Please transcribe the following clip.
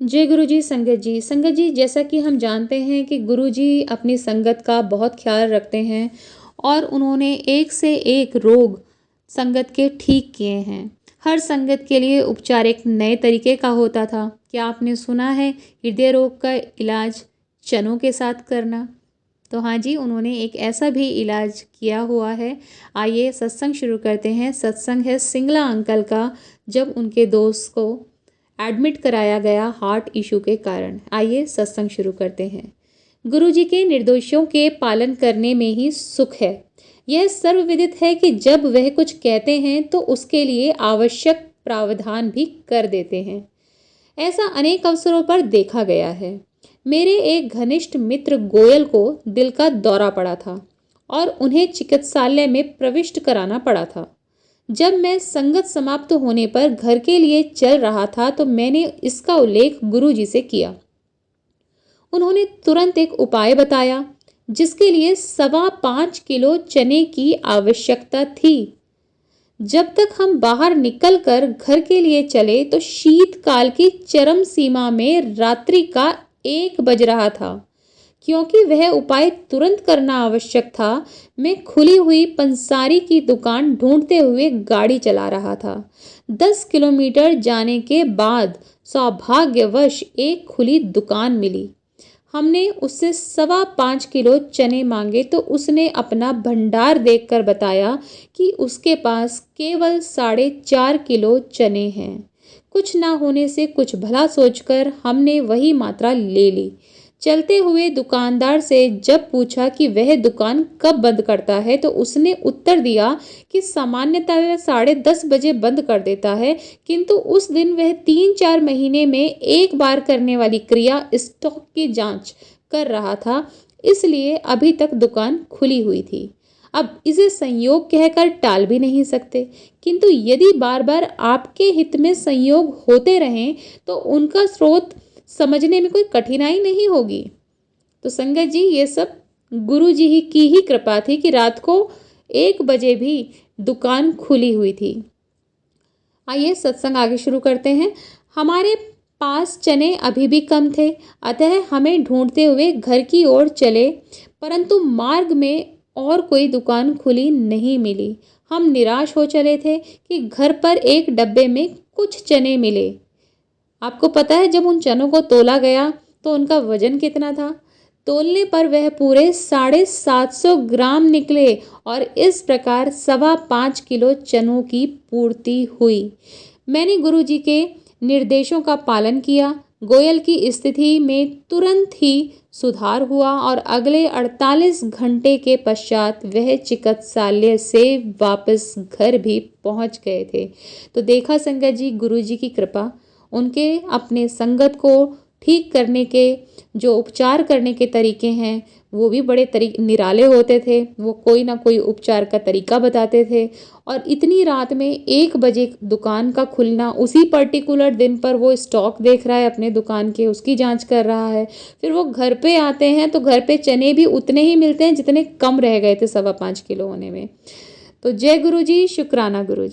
जय गुरु जी, संगत जी जैसा कि हम जानते हैं कि गुरु जी अपनी संगत का बहुत ख्याल रखते हैं और उन्होंने एक से एक रोग संगत के ठीक किए हैं। हर संगत के लिए उपचार एक नए तरीके का होता था। क्या आपने सुना है हृदय रोग का इलाज चनों के साथ करना? तो हाँ जी, उन्होंने एक ऐसा भी इलाज किया हुआ है। आइए सत्संग शुरू करते हैं। सत्संग है सिंगला अंकल का, जब उनके दोस्त को एडमिट कराया गया हार्ट इशू के कारण। आइए सत्संग शुरू करते हैं। गुरु जी के निर्देशों के पालन करने में ही सुख है। यह सर्वविदित है कि जब वह कुछ कहते हैं तो उसके लिए आवश्यक प्रावधान भी कर देते हैं। ऐसा अनेक अवसरों पर देखा गया है। मेरे एक घनिष्ठ मित्र गोयल को दिल का दौरा पड़ा था और उन्हें चिकित्सालय में प्रविष्ट कराना पड़ा था। जब मैं संगत समाप्त होने पर घर के लिए चल रहा था तो मैंने इसका उल्लेख गुरुजी से किया। उन्होंने तुरंत एक उपाय बताया जिसके लिए 5.25 किलो चने की आवश्यकता थी। जब तक हम बाहर निकलकर घर के लिए चले तो शीतकाल की चरम सीमा में रात्रि का 1 बज रहा था। क्योंकि वह उपाय तुरंत करना आवश्यक था, मैं खुली हुई पंसारी की दुकान ढूंढते हुए गाड़ी चला रहा था। 10 किलोमीटर जाने के बाद सौभाग्यवश एक खुली दुकान मिली। हमने उससे 5.25 किलो चने मांगे तो उसने अपना भंडार देखकर बताया कि उसके पास केवल 4.5 किलो चने हैं। कुछ ना होने से कुछ भला सोचकर हमने वही मात्रा ले ली। चलते हुए दुकानदार से जब पूछा कि वह दुकान कब बंद करता है तो उसने उत्तर दिया कि सामान्यतः वह 10:30 बजे बंद कर देता है, किंतु उस दिन वह 3-4 महीने में एक बार करने वाली क्रिया स्टॉक की जांच कर रहा था, इसलिए अभी तक दुकान खुली हुई थी। अब इसे संयोग कहकर टाल भी नहीं सकते, किंतु यदि बार बार आपके हित में संयोग होते रहें तो उनका स्रोत समझने में कोई कठिनाई नहीं होगी। तो संगत जी, ये सब गुरु जी ही की ही कृपा थी कि रात को 1 बजे भी दुकान खुली हुई थी। आइए सत्संग आगे शुरू करते हैं। हमारे पास चने अभी भी कम थे, अतः हमें ढूंढते हुए घर की ओर चले, परंतु मार्ग में और कोई दुकान खुली नहीं मिली। हम निराश हो चले थे कि घर पर एक डब्बे में कुछ चने मिले। आपको पता है जब उन चनों को तोला गया तो उनका वजन कितना था? तोलने पर वह पूरे 750 ग्राम निकले और इस प्रकार 5.25 किलो चनों की पूर्ति हुई। मैंने गुरुजी के निर्देशों का पालन किया। गोयल की स्थिति में तुरंत ही सुधार हुआ और अगले 48 घंटे के पश्चात वह चिकित्सालय से वापस घर भी पहुंच गए थे। तो देखा संगत जी, गुरुजी की कृपा। उनके अपने संगत को ठीक करने के जो उपचार करने के तरीके हैं वो भी बड़े निराले होते थे। वो कोई ना कोई उपचार का तरीका बताते थे और इतनी रात में 1 बजे दुकान का खुलना, उसी पर्टिकुलर दिन पर वो स्टॉक देख रहा है अपने दुकान के, उसकी जांच कर रहा है। फिर वो घर पे आते हैं तो घर पे चने भी उतने ही मिलते हैं जितने कम रह गए थे 5.25 किलो होने में। तो जय गुरु जी, शुक्राना गुरु जी।